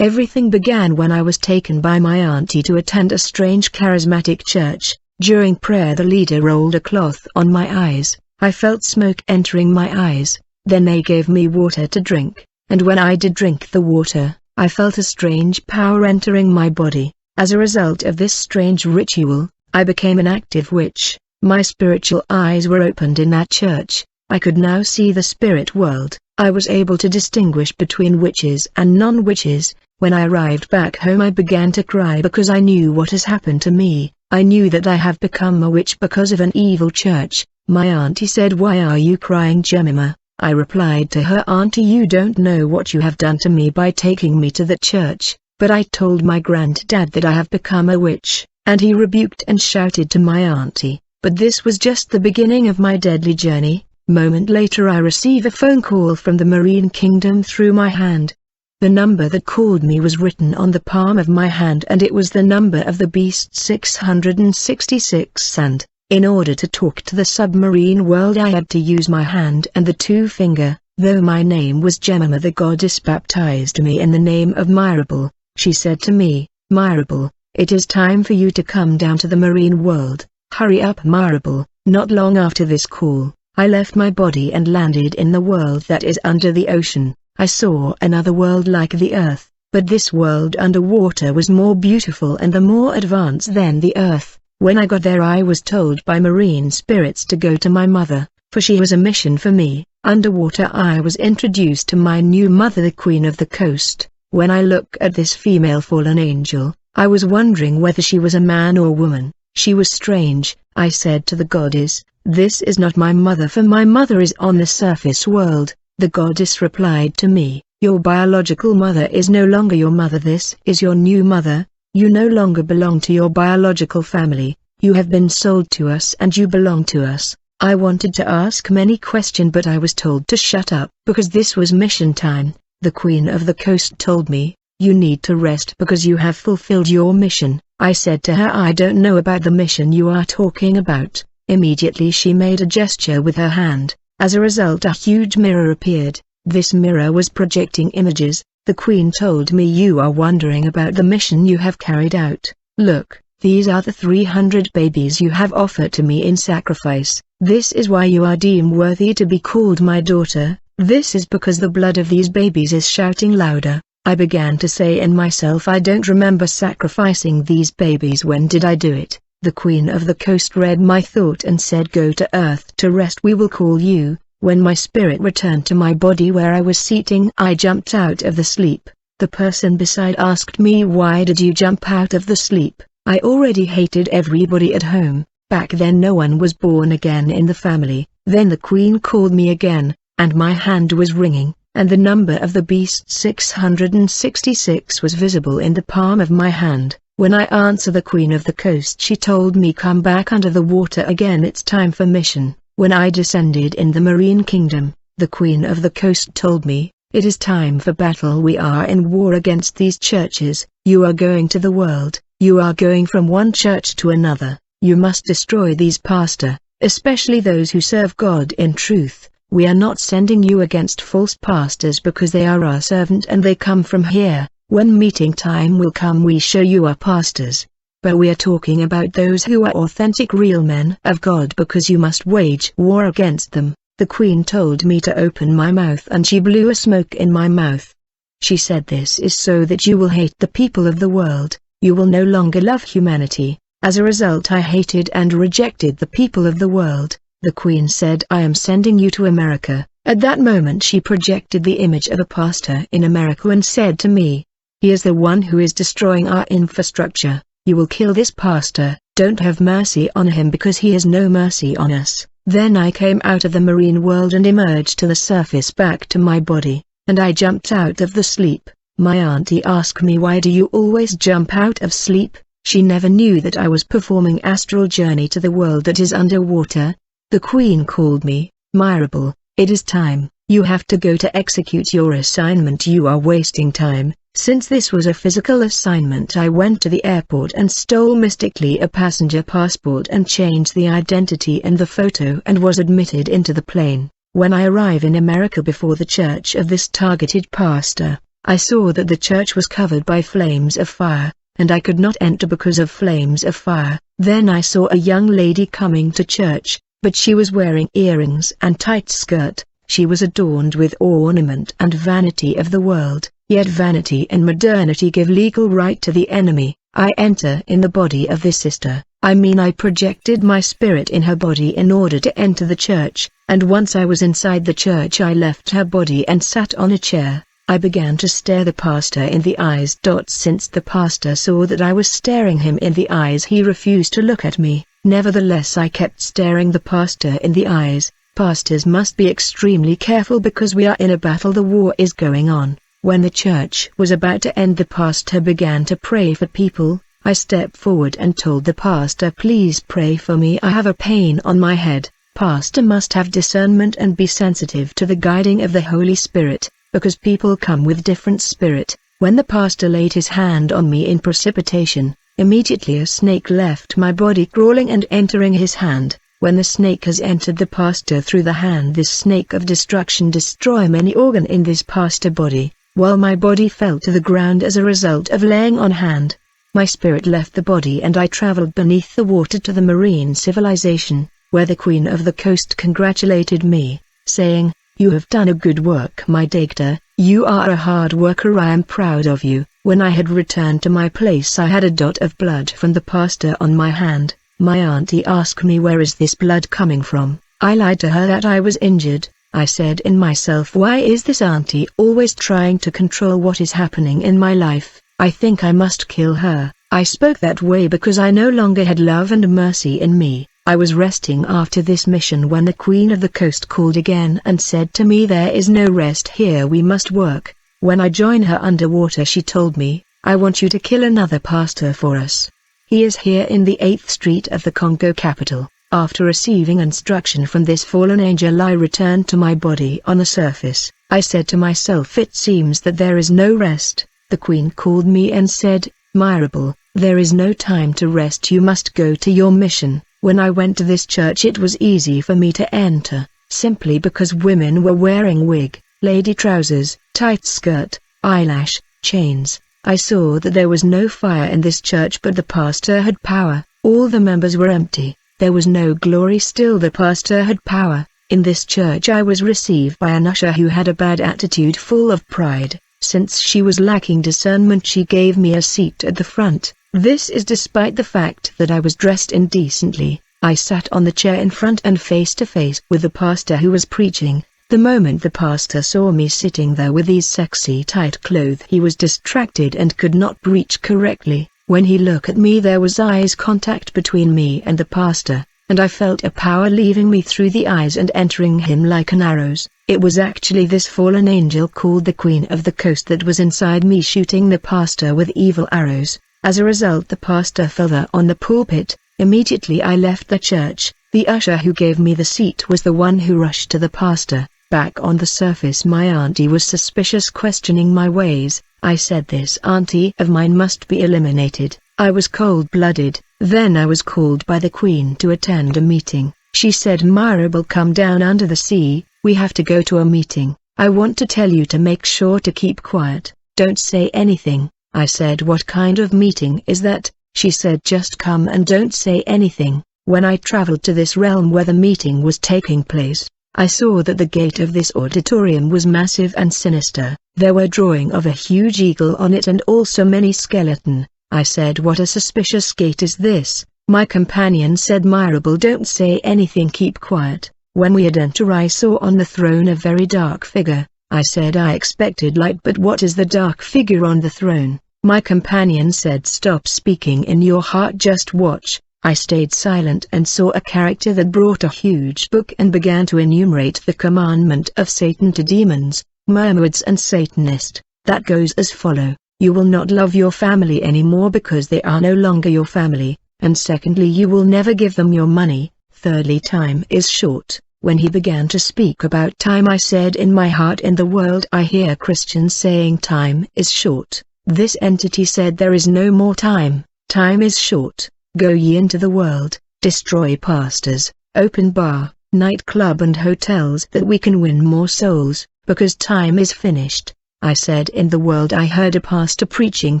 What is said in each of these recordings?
Everything began when I was taken by my auntie to attend a strange charismatic church. During prayer the leader rolled a cloth on my eyes. I felt smoke entering my eyes. Then they gave me water to drink, and when I did drink the water, I felt a strange power entering my body. As a result of this strange ritual, I became an active witch. My spiritual eyes were opened in that church. I could now see the spirit world. I was able to distinguish between witches and non-witches. When I arrived back home I began to cry because I knew what has happened to me. I knew that I have become a witch because of an evil church. My auntie said, "Why are you crying, Jemima?" I replied to her, "Auntie, you don't know what you have done to me by taking me to that church." But I told my granddad that I have become a witch, and he rebuked and shouted to my auntie. But this was just the beginning of my deadly journey. Moment later I receive a phone call from the Marine Kingdom through my hand. The number that called me was written on the palm of my hand, and it was the number of the beast 666, and, in order to talk to the submarine world I had to use my hand and the two-finger. Though my name was Jemima, the goddess baptized me in the name of Mirabel. She said to me, "Mirabel, it is time for you to come down to the marine world. Hurry up, Mirabel." Not long after this call, I left my body and landed in the world that is under the ocean. I saw another world like the Earth, but this world underwater was more beautiful and more advanced than the Earth. When I got there I was told by marine spirits to go to my mother, for she has a mission for me. Underwater I was introduced to my new mother, the Queen of the Coast. When I look at this female fallen angel, I was wondering whether she was a man or woman. She was strange. I said to the goddess, "This is not my mother, for my mother is on the surface world." The goddess replied to me, "Your biological mother is no longer your mother. This is your new mother. You no longer belong to your biological family. You have been sold to us and you belong to us." I wanted to ask many questions, but I was told to shut up because this was mission time. The Queen of the Coast told me, "You need to rest because you have fulfilled your mission." I said to her, "I don't know about the mission you are talking about." Immediately she made a gesture with her hand. As a result a huge mirror appeared. This mirror was projecting images. The Queen told me, "You are wondering about the mission you have carried out. Look, these are the 300 babies you have offered to me in sacrifice. This is why you are deemed worthy to be called my daughter. This is because the blood of these babies is shouting louder." I began to say in myself, "I don't remember sacrificing these babies. When did I do it?" The Queen of the Coast read my thought and said, "Go to Earth to rest. We will call you." When my spirit returned to my body where I was sitting, I jumped out of the sleep. The person beside asked me, "Why did you jump out of the sleep?" I already hated everybody at home. Back then no one was born again in the family. Then the Queen called me again, and my hand was ringing, and the number of the beast 666 was visible in the palm of my hand. When I answered the Queen of the Coast, she told me, "Come back under the water again, it's time for mission." When I descended in the Marine Kingdom, the Queen of the Coast told me, "It is time for battle. We are in war against these churches. You are going to the world. You are going from one church to another. You must destroy these pastors, especially those who serve God in truth. We are not sending you against false pastors because they are our servant and they come from here. When meeting time will come we show you our pastors. But we are talking about those who are authentic real men of God, because you must wage war against them." The Queen told me to open my mouth and she blew a smoke in my mouth. She said, "This is so that you will hate the people of the world. You will no longer love humanity." As a result I hated and rejected the people of the world. The Queen said, "I am sending you to America." At that moment she projected the image of a pastor in America and said to me, "He is the one who is destroying our infrastructure. You will kill this pastor. Don't have mercy on him because he has no mercy on us." Then I came out of the marine world and emerged to the surface back to my body, and I jumped out of the sleep. My auntie asked me, "Why do you always jump out of sleep?" She never knew that I was performing astral journey to the world that is underwater. The Queen called me, "Mirabel, it is time. You have to go to execute your assignment. You are wasting time." Since this was a physical assignment, I went to the airport and stole mystically a passenger passport and changed the identity and the photo and was admitted into the plane. When I arrive in America before the church of this targeted pastor, I saw that the church was covered by flames of fire, and I could not enter because of flames of fire. Then I saw a young lady coming to church, but she was wearing earrings and tight skirt. She was adorned with ornament and vanity of the world, yet vanity and modernity give legal right to the enemy. I enter in the body of this sister, I projected my spirit in her body in order to enter the church, and once I was inside the church I left her body and sat on a chair. I began to stare the pastor in the eyes. Since the pastor saw that I was staring him in the eyes, he refused to look at me. Nevertheless I kept staring the pastor in the eyes. Pastors must be extremely careful because we are in a battle, the war is going on. When the church was about to end, the pastor began to pray for people. I stepped forward and told the pastor, please pray for me, I have a pain on my head. Pastor must have discernment and be sensitive to the guiding of the Holy Spirit, because people come with different spirit. When the pastor laid his hand on me in precipitation, immediately a snake left my body, crawling and entering his hand. When the snake has entered the pastor through the hand, this snake of destruction destroy many organ in this pastor body, while my body fell to the ground as a result of laying on hand. My spirit left the body and I traveled beneath the water to the marine civilization, where the Queen of the Coast congratulated me, saying, "You have done a good work, my doctor. You are a hard worker. I am proud of you." When I had returned to my place, I had a dot of blood from the pastor on my hand. My auntie asked me, where is this blood coming from? I lied to her that I was injured. I said in myself, why is this auntie always trying to control what is happening in my life? I think I must kill her. I spoke that way because I no longer had love and mercy in me. I was resting after this mission when the Queen of the Coast called again and said to me, there is no rest here, we must work. When I joined her underwater, she told me, I want you to kill another pastor for us. He is here in the 8th Street of the Congo capital. After receiving instruction from this fallen angel, I returned to my body on the surface. I said to myself, it seems that there is no rest. The Queen called me and said, Mirabel, there is no time to rest, you must go to your mission. When I went to this church, it was easy for me to enter, simply because women were wearing wig, lady trousers, tight skirt, eyelash, chains. I saw that there was no fire in this church, but the pastor had power. All the members were empty. There was no glory, still the pastor had power. In this church I was received by an usher who had a bad attitude, full of pride. Since she was lacking discernment, she gave me a seat at the front. This is despite the fact that I was dressed indecently. I sat on the chair in front and face to face with the pastor who was preaching. The moment the pastor saw me sitting there with these sexy tight clothes, he was distracted and could not preach correctly. When he looked at me, there was eyes contact between me and the pastor, and I felt a power leaving me through the eyes and entering him like an arrows. It was actually this fallen angel called the Queen of the Coast that was inside me, shooting the pastor with evil arrows. As a result, the pastor fell there on the pulpit. Immediately I left the church. The usher who gave me the seat was the one who rushed to the pastor. Back on the surface, my auntie was suspicious, questioning my ways. I said, this auntie of mine must be eliminated. I was cold-blooded. Then I was called by the Queen to attend a meeting. She said, Mirabel, come down under the sea, we have to go to a meeting. I want to tell you to make sure to keep quiet, don't say anything. I said, what kind of meeting is that? She said, just come and don't say anything. When I traveled to this realm where the meeting was taking place, I saw that the gate of this auditorium was massive and sinister. There were drawing of a huge eagle on it and also many skeleton. I said, what a suspicious gate is this? My companion said, Mirabel, don't say anything, keep quiet. When we had entered, I saw on the throne a very dark figure. I said, I expected light, but what is the dark figure on the throne? My companion said, stop speaking in your heart, just watch. I stayed silent and saw a character that brought a huge book and began to enumerate the commandment of Satan to demons, mermaids and Satanists. That goes as follow: you will not love your family anymore because they are no longer your family, and secondly, you will never give them your money, thirdly, time is short. When he began to speak about time, I said in my heart, in the world I hear Christians saying time is short. This entity said, there is no more time, time is short. Go ye into the world, destroy pastors, open bar, nightclub and hotels, that we can win more souls, because time is finished. I said in the world I heard a pastor preaching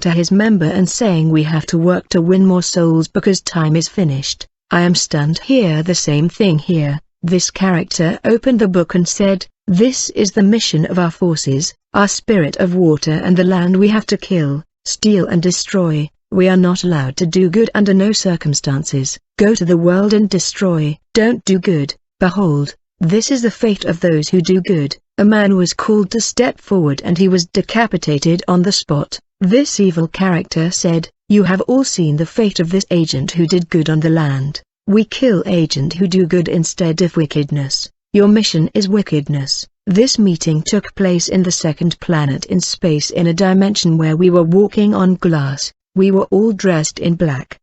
to his member and saying we have to work to win more souls because time is finished. I am stunned. Hear the same thing here. This character opened the book and said, this is the mission of our forces, our spirit of water and the land we have to kill, steal and destroy. We are not allowed to do good under no circumstances. Go to the world and destroy. Don't do good. Behold, this is the fate of those who do good. A man was called to step forward and he was decapitated on the spot. This evil character said, you have all seen the fate of this agent who did good on the land. We kill agent who do good instead of wickedness. Your mission is wickedness. This meeting took place in the second planet in space in a dimension where we were walking on glass. We were all dressed in black.